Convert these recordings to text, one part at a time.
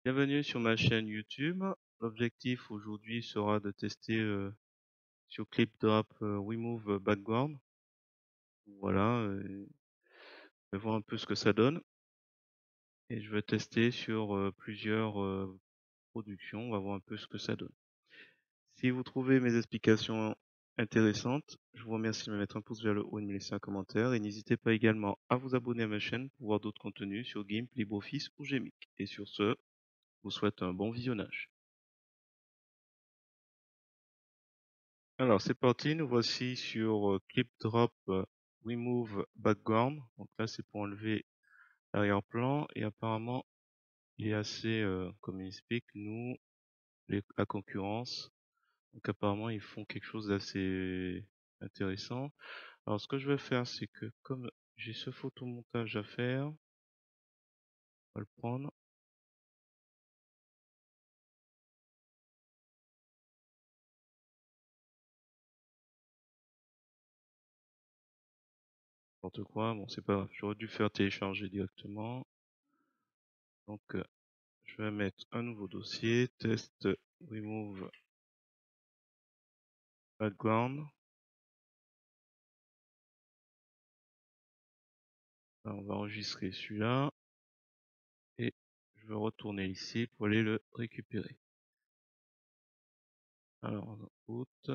Bienvenue sur ma chaîne YouTube. L'objectif aujourd'hui sera de tester sur ClipDrop Remove Background. Voilà, je vais voir un peu ce que ça donne. Et je vais tester sur plusieurs productions. On va voir un peu ce que ça donne. Si vous trouvez mes explications intéressantes, je vous remercie de me mettre un pouce vers le haut et de me laisser un commentaire. Et n'hésitez pas également à vous abonner à ma chaîne pour voir d'autres contenus sur GIMP, LibreOffice ou Gmic. Et sur ce, je vous souhaite un bon visionnage. Alors c'est parti, nous voici sur Clip Drop Remove Background. Donc là c'est pour enlever l'arrière-plan et apparemment il est assez, comme il explique, nous, la concurrence. Donc apparemment ils font quelque chose d'assez intéressant. Alors ce que je vais faire c'est que comme j'ai ce photomontage à faire, on va le prendre. N'importe quoi, bon c'est pas grave, j'aurais dû faire télécharger directement. Donc je vais mettre un nouveau dossier, test remove background. Là, on va enregistrer celui-là et je vais retourner ici pour aller le récupérer. Alors, out,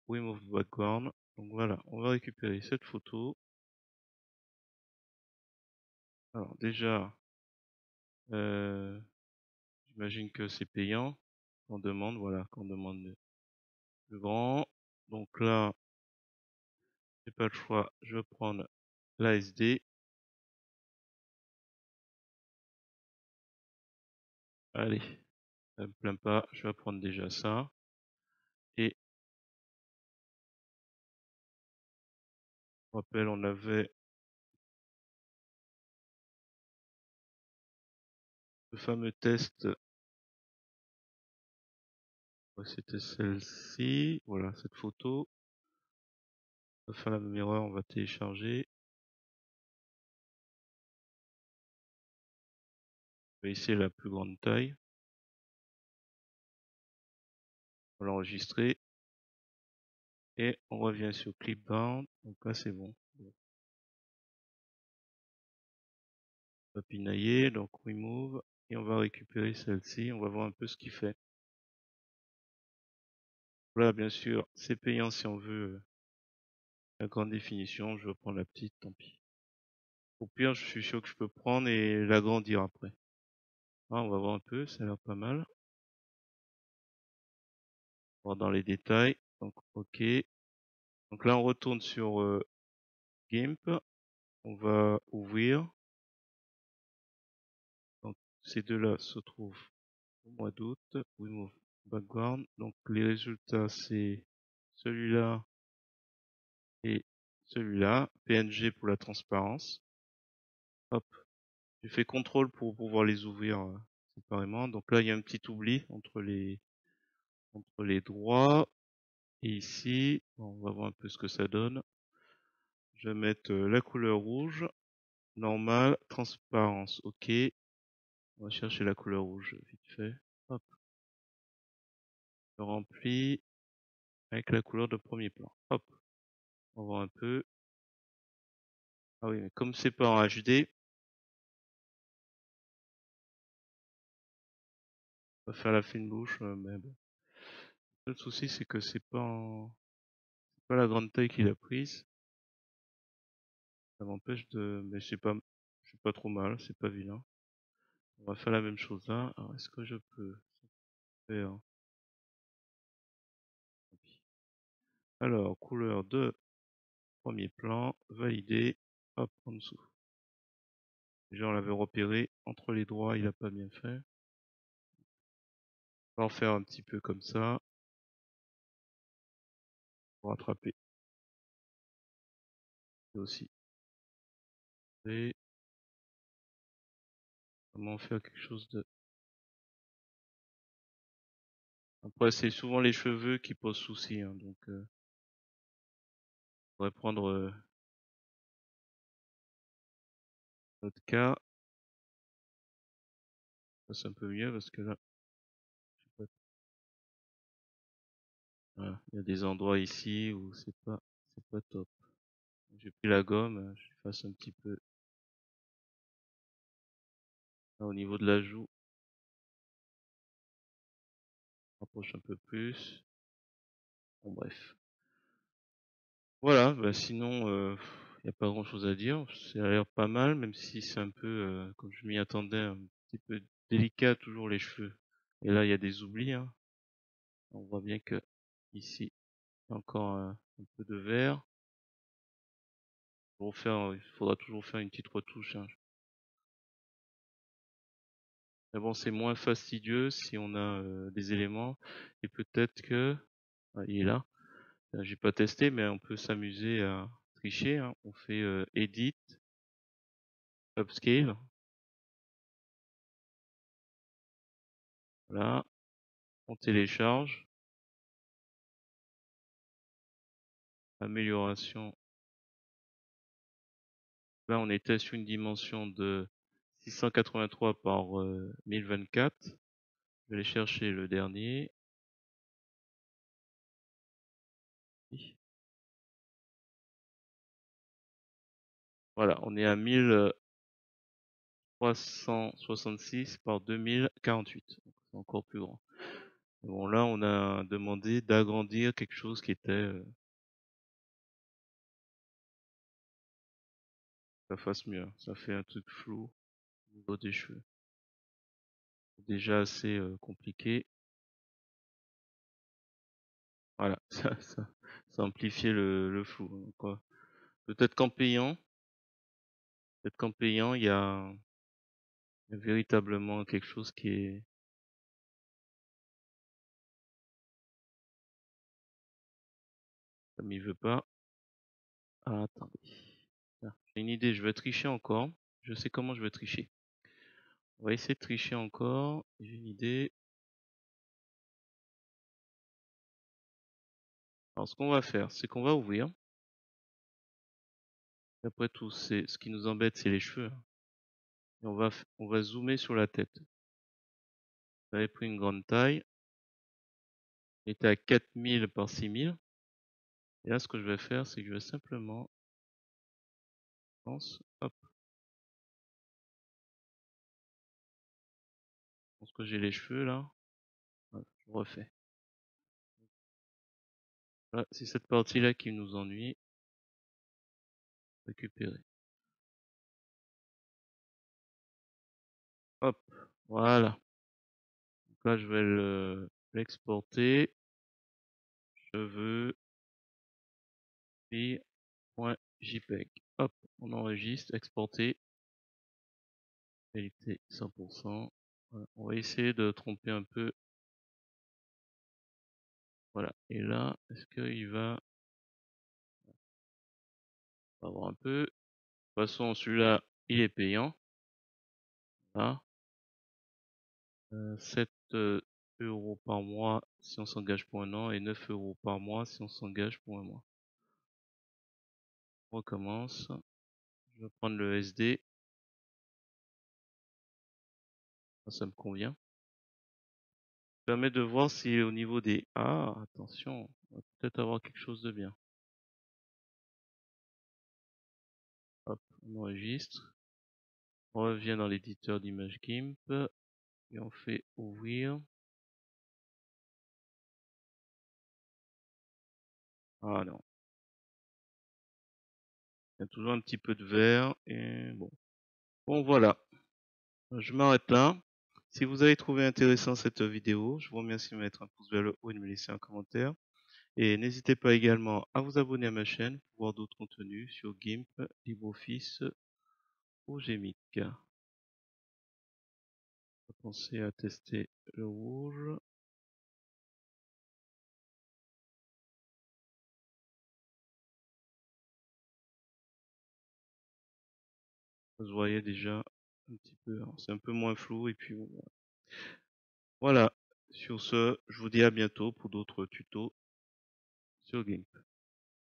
remove background. Donc voilà, on va récupérer cette photo. Alors déjà, j'imagine que c'est payant. Qu'on demande, voilà, qu'on demande le plus grand. Donc là, j'ai pas le choix. Je vais prendre l'ASD. Allez, ça me plaint pas. Je vais prendre déjà ça. Et je rappelle, on avait le fameux test. C'était celle-ci. Voilà, cette photo. On va faire la même erreur, on va télécharger. On va essayer la plus grande taille. On va l'enregistrer. Et on revient sur Clipboard. Donc là, c'est bon. On va pinailler, donc remove. Et on va récupérer celle-ci. On va voir un peu ce qu'il fait. Voilà, bien sûr, c'est payant si on veut la grande définition. Je vais prendre la petite, tant pis. Au pire, je suis sûr que je peux prendre et l'agrandir après. Ah, on va voir un peu, ça a l'air pas mal. On va dans les détails. Donc, OK. Donc là, on retourne sur GIMP. On va ouvrir. Donc, ces deux-là se trouvent au mois d'août. Remove background. Donc, les résultats, c'est celui-là et celui-là. PNG pour la transparence. Hop. J'ai fait contrôle pour pouvoir les ouvrir séparément. Donc là, il y a un petit oubli entre les droits. Et ici, bon, on va voir un peu ce que ça donne. Je vais mettre la couleur rouge. Normal. Transparence. OK. On va chercher la couleur rouge vite fait. Hop. Je remplis avec la couleur de premier plan. Hop. On va voir un peu. Ah oui, mais comme c'est pas en HD, on va faire la fine bouche, mais bon. Le souci, c'est que c'est pas la grande taille qu'il a prise. Ça m'empêche de, mais c'est pas trop mal, c'est pas vilain. On va faire la même chose là. Alors, est-ce que je peux faire, tant pis. Alors, couleur de premier plan, validé, hop, en dessous. Déjà, on l'avait repéré entre les droits, il a pas bien fait. On va en faire un petit peu comme ça, pour rattraper. Et aussi. Et comment faire quelque chose de... Après, c'est souvent les cheveux qui posent souci, hein, donc on pourrait prendre notre cas. fasse un peu mieux parce que là, je sais pas, voilà, il y a des endroits ici où c'est pas top. J'ai pris la gomme, je fasse un petit peu là, au niveau de la joue, rapproche un peu plus. Bon bref. Voilà, bah sinon, y a pas grand-chose à dire. Ça a l'air pas mal, même si c'est un peu, comme je m'y attendais, un petit peu délicat toujours les cheveux. Et là, il y a des oublis, hein. On voit bien que ici, il y a encore un peu de vert. Il faudra toujours faire une petite retouche, hein. Mais bon, c'est moins fastidieux si on a des éléments. Et peut-être que, ah, il est là. J'ai pas testé, mais on peut s'amuser à tricher, hein. On fait Edit, Upscale. Voilà, on télécharge, amélioration. Là, on était sur une dimension de 683 par 1024. Je vais aller chercher le dernier. Voilà, on est à 1366 par 2048. C'est encore plus grand. Bon, là, on a demandé d'agrandir quelque chose qui était, ça fasse mieux, hein. Ça fait un truc flou au niveau des cheveux. Déjà assez compliqué. Voilà, ça amplifiait le flou, hein, quoi. Peut-être qu'en payant, il y a véritablement quelque chose qui est, comme il veut pas. Ah, attendez. Ah, j'ai une idée, je vais tricher encore. Je sais comment je vais tricher. On va essayer de tricher encore. J'ai une idée. Alors, ce qu'on va faire, c'est qu'on va ouvrir. Et après tout, ce qui nous embête, c'est les cheveux, hein. Et on va zoomer sur la tête. J'avais pris une grande taille. Il était à 4000 par 6000. Et là, ce que je vais faire, c'est que je vais simplement, hop, je pense que j'ai les cheveux là. Voilà, je refais. Voilà, c'est cette partie-là qui nous ennuie. Récupérer. Hop, voilà. Donc là, je vais l'exporter. Cheveux, .jpeg. Hop, on enregistre, exporter. Qualité 100%. Voilà. On va essayer de tromper un peu. Voilà. Et là, est-ce qu'il va avoir un peu? De toute façon, celui-là, il est payant. Là. 7 euros par mois si on s'engage pour un an et 9 euros par mois si on s'engage pour un mois. On recommence. Je vais prendre le SD. Ça me convient. Ça permet de voir si au niveau des... Ah, attention, on va peut-être avoir quelque chose de bien. Hop, on enregistre. On revient dans l'éditeur d'image GIMP et on fait ouvrir. Ah non. Il y a toujours un petit peu de vert et bon. Bon voilà. Je m'arrête là. Si vous avez trouvé intéressant cette vidéo, je vous remercie de mettre un pouce vers le haut et de me laisser un commentaire. Et n'hésitez pas également à vous abonner à ma chaîne pour voir d'autres contenus sur GIMP, LibreOffice ou Gmic. Pensez à tester le rouge. Vous voyez déjà un petit peu, hein. C'est un peu moins flou et puis voilà. Sur ce, je vous dis à bientôt pour d'autres tutos sur GIMP.